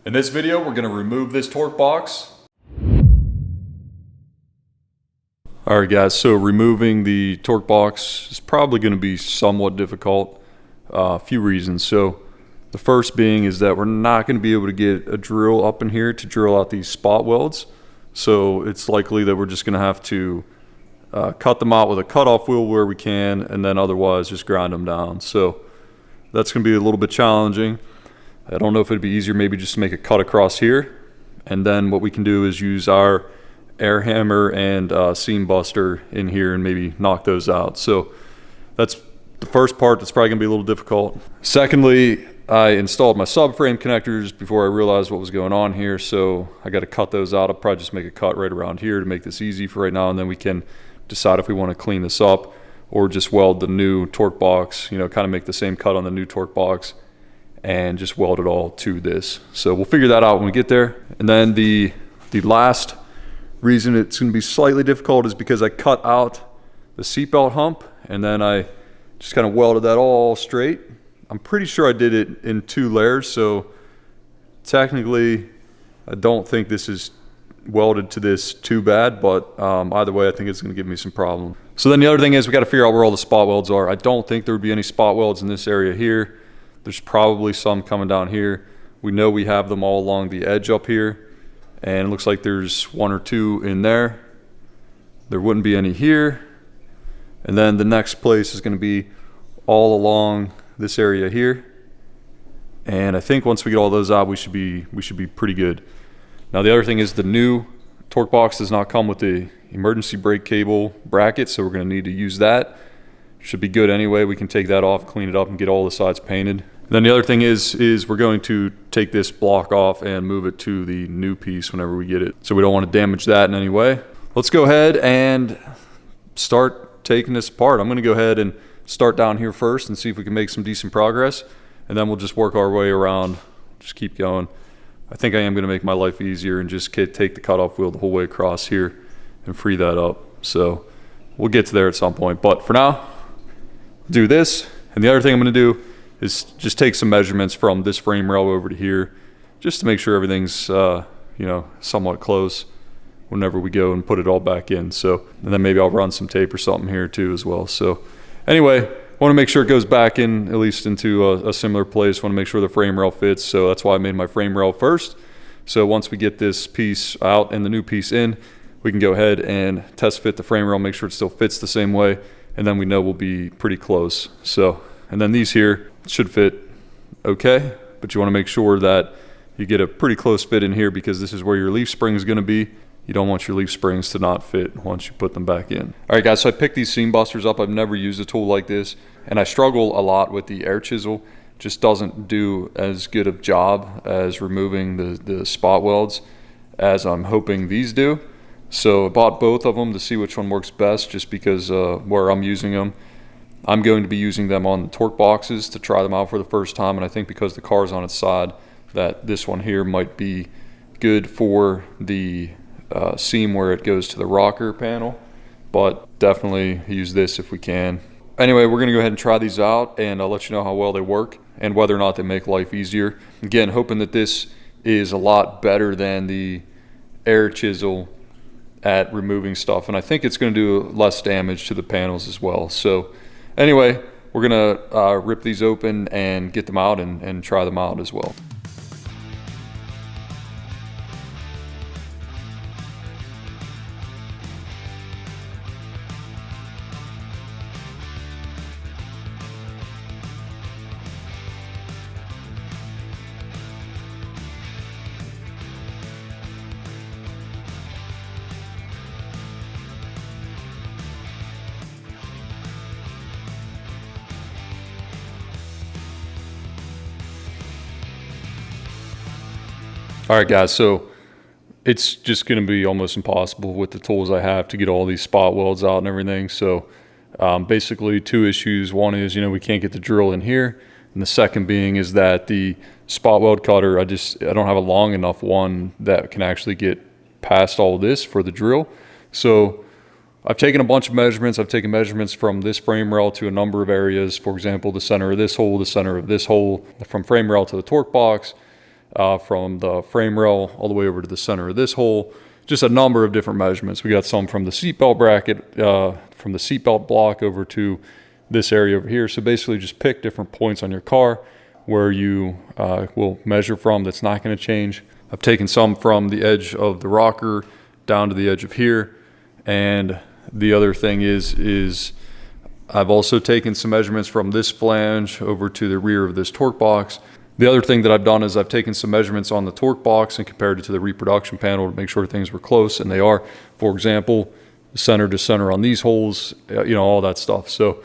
In this video, we're going to remove this torque box. Alright guys, so removing the torque box is probably going to be somewhat difficult. A few reasons. So the first being is that we're not going to be able to get a drill up in here to drill out these spot welds. So it's likely that we're just going to have to cut them out with a cutoff wheel where we can, and then otherwise just grind them down. So that's going to be a little bit challenging. I don't know if it'd be easier maybe just to make a cut across here, and then what we can do is use our air hammer and seam buster in here and maybe knock those out. So that's the first part that's probably gonna be a little difficult. Secondly, I installed my subframe connectors before I realized what was going on here, so I got to cut those out. I'll probably just make a cut right around here to make this easy for right now, and then we can decide if we want to clean this up or just weld the new torque box, you know, kind of make the same cut on the new torque box and just weld it all to this. So we'll figure that out when we get there. And then the last reason it's going to be slightly difficult is because I cut out the seatbelt hump and then I just kind of welded that all straight. I'm pretty sure I did it in 2 layers, so technically I don't think this is welded to this too bad, but either way I think it's going to give me some problem. So then the other thing is we got to figure out where all the spot welds are. I don't think there would be any spot welds in this area here. There's probably some coming down here. We know we have them all along the edge up here, and it looks like there's 1 or 2 in there. There wouldn't be any here. And then the next place is going to be all along this area here. And I think once we get all those out, we should be pretty good. Now the other thing is the new torque box does not come with the emergency brake cable bracket, so we're going to need to use that. Should be good anyway. We can take that off, clean it up, and get all the sides painted. And then the other thing is we're going to take this block off and move it to the new piece whenever we get it. So we don't want to damage that in any way. Let's go ahead and start taking this apart. I'm going to go ahead and start down here first and see if we can make some decent progress. And then we'll just work our way around, just keep going. I think I am going to make my life easier and just take the cutoff wheel the whole way across here and free that up. So we'll get to there at some point. But for now, do this. And the other thing I'm going to do is just take some measurements from this frame rail over to here, just to make sure everything's you know, somewhat close whenever we go and put it all back in. So, and then maybe I'll run some tape or something here too as well. So anyway, I want to make sure it goes back in, at least into a similar place. Want to make sure the frame rail fits, so that's why I made my frame rail first. So once we get this piece out and the new piece in, we can go ahead and test fit the frame rail, make sure it still fits the same way, and then we know we'll be pretty close. So, and then these here should fit okay, but you want to make sure that you get a pretty close fit in here, because this is where your leaf spring is going to be. You don't want your leaf springs to not fit once you put them back in. All right guys, so I picked these seam busters up. I've never used a tool like this, and I struggle a lot with the air chisel. Just doesn't do as good of job as removing the spot welds as I'm hoping these do. So I bought both of them to see which one works best, just because where I'm using them, I'm going to be using them on the torque boxes to try them out for the first time. And I think because the car's on its side, that this one here might be good for the seam where it goes to the rocker panel, but definitely use this if we can. Anyway, we're gonna go ahead and try these out, and I'll let you know how well they work and whether or not they make life easier. Again, hoping that this is a lot better than the air chisel at removing stuff, and I think it's going to do less damage to the panels as well. So anyway, we're gonna rip these open and get them out and try them out as well. All right guys, so it's just gonna be almost impossible with the tools I have to get all these spot welds out and everything. So basically 2 issues. One is, you know, we can't get the drill in here. And the second being is that the spot weld cutter, I don't have a long enough one that can actually get past all this for the drill. So I've taken a bunch of measurements. I've taken measurements from this frame rail to a number of areas. For example, the center of this hole, the center of this hole, from frame rail to the torque box, from the frame rail all the way over to the center of this hole. Just a number of different measurements. We got some from the seatbelt bracket, from the seatbelt block over to this area over here. So basically just pick different points on your car where you will measure from that's not going to change. I've taken some from the edge of the rocker down to the edge of here. And the other thing is I've also taken some measurements from this flange over to the rear of this torque box. The other thing that I've done is I've taken some measurements on the torque box and compared it to the reproduction panel to make sure things were close, and they are. For example, center to center on these holes, all that stuff. So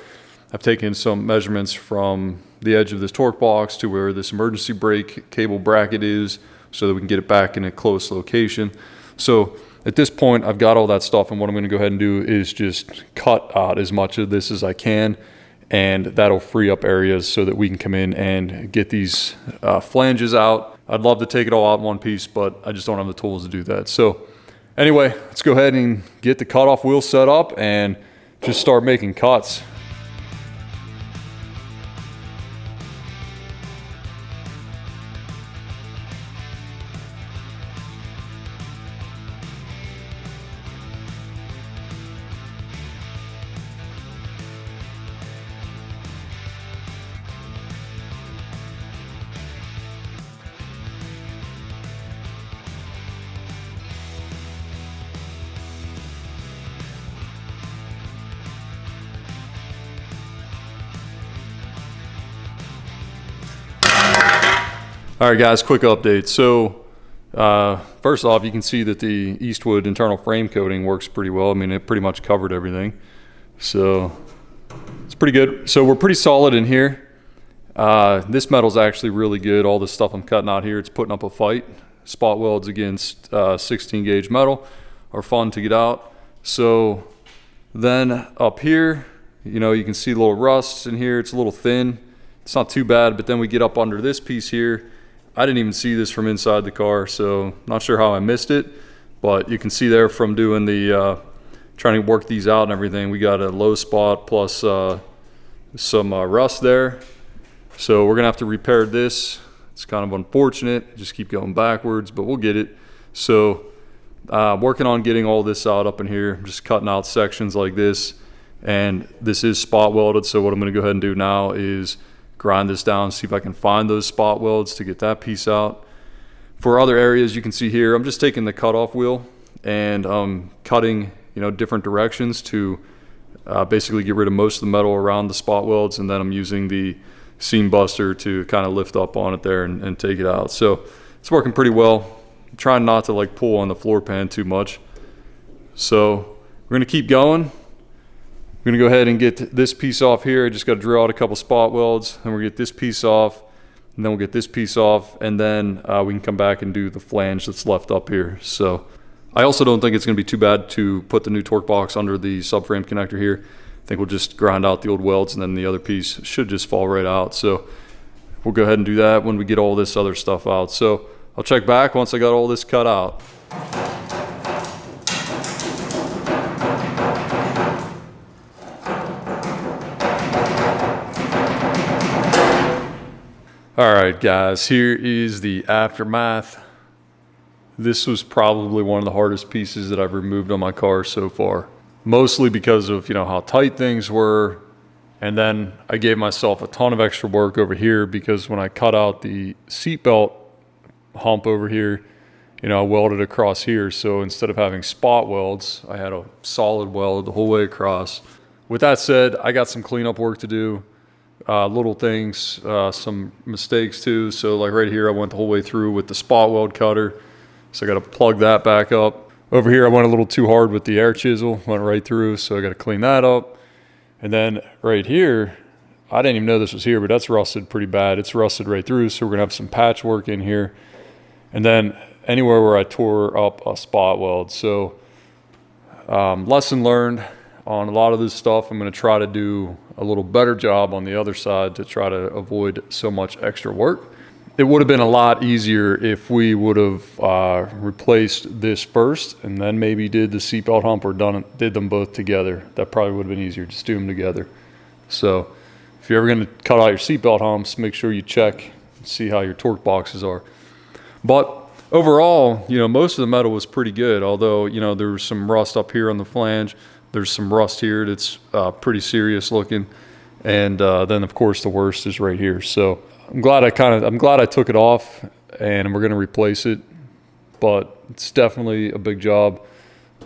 I've taken some measurements from the edge of this torque box to where this emergency brake cable bracket is so that we can get it back in a close location. So at this point, I've got all that stuff, and what I'm going to go ahead and do is just cut out as much of this as I can, and that'll free up areas so that we can come in and get these flanges out. I'd love to take it all out in one piece, but I just don't have the tools to do that. So anyway, let's go ahead and get the cutoff wheel set up and just start making cuts. All right, guys, quick update. So first off, you can see that the Eastwood internal frame coating works pretty well. I mean, it pretty much covered everything. So it's pretty good. So we're pretty solid in here. This metal's actually really good. All this stuff I'm cutting out here, it's putting up a fight. Spot welds against 16 gauge metal are fun to get out. So then up here, you can see a little rust in here. It's a little thin. It's not too bad, but then we get up under this piece here. I didn't even see this from inside the car, so not sure how I missed it, but you can see there from doing the trying to work these out and everything, we got a low spot plus some rust there. So we're gonna have to repair this. It's kind of unfortunate, just keep going backwards, but we'll get it. So working on getting all this out up in here, just cutting out sections like this, and this is spot welded. So what I'm gonna go ahead and do now is grind this down, see if I can find those spot welds to get that piece out. For other areas, you can see here, I'm just taking the cutoff wheel and cutting, different directions to basically get rid of most of the metal around the spot welds, and then I'm using the seam buster to kind of lift up on it there and take it out. So it's working pretty well. I'm trying not to pull on the floor pan too much. So we're gonna keep going. We're gonna go ahead and get this piece off here. I just gotta drill out a couple spot welds, then we'll get this piece off, and then we'll get this piece off, and then we can come back and do the flange that's left up here. So I also don't think it's gonna be too bad to put the new torque box under the subframe connector here. I think we'll just grind out the old welds, and then the other piece should just fall right out. So we'll go ahead and do that when we get all this other stuff out. So I'll check back once I got all this cut out. All right, guys, here is the aftermath. This was probably one of the hardest pieces that I've removed on my car so far, mostly because of how tight things were, and then I gave myself a ton of extra work over here because when I cut out the seatbelt hump over here, I welded across here. So instead of having spot welds, I had a solid weld the whole way across. With that said, I got some cleanup work to do. Little things, some mistakes too. So right here, I went the whole way through with the spot weld cutter. So I got to plug that back up. Over here, I went a little too hard with the air chisel, went right through. So I got to clean that up. And then right here, I didn't even know this was here, but that's rusted pretty bad. It's rusted right through. So we're gonna have some patchwork in here. And then anywhere where I tore up a spot weld. So lesson learned on a lot of this stuff. I'm going to try to do a little better job on the other side to try to avoid so much extra work. It would have been a lot easier if we would have replaced this first and then maybe did the seatbelt hump or did them both together. That probably would have been easier. Just do them together. So if you're ever going to cut out your seatbelt humps, make sure you check and see how your torque boxes are. But overall, you know, most of the metal was pretty good, although, you know, there was some rust up here on the flange. There's some rust here that's pretty serious looking. And then of course the worst is right here. So I'm glad I took it off, and we're gonna replace it, but it's definitely a big job.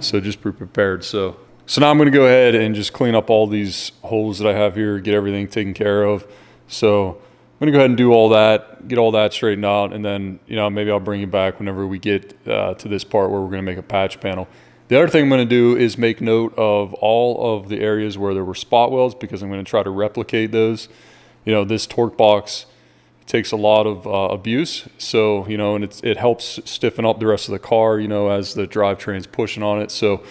So just be prepared. So now I'm gonna go ahead and just clean up all these holes that I have here, get everything taken care of. So I'm gonna go ahead and do all that, get all that straightened out, and then, you know, maybe I'll bring you back whenever we get to this part where we're gonna make a patch panel. The other thing I'm gonna do is make note of all of the areas where there were spot welds, because I'm gonna try to replicate those. You know, this torque box takes a lot of abuse, so, you know, and it helps stiffen up the rest of the car, you know, as the drivetrain's pushing on it. So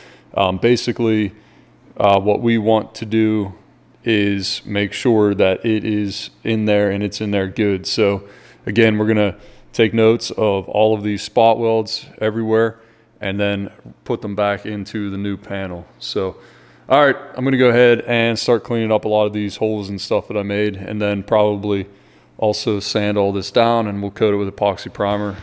basically what we want to do is make sure that it is in there and it's in there good. So again, we're gonna take notes of all of these spot welds everywhere and then put them back into the new panel. So all right, I'm gonna go ahead and start cleaning up a lot of these holes and stuff that I made, and then probably also sand all this down, and we'll coat it with epoxy primer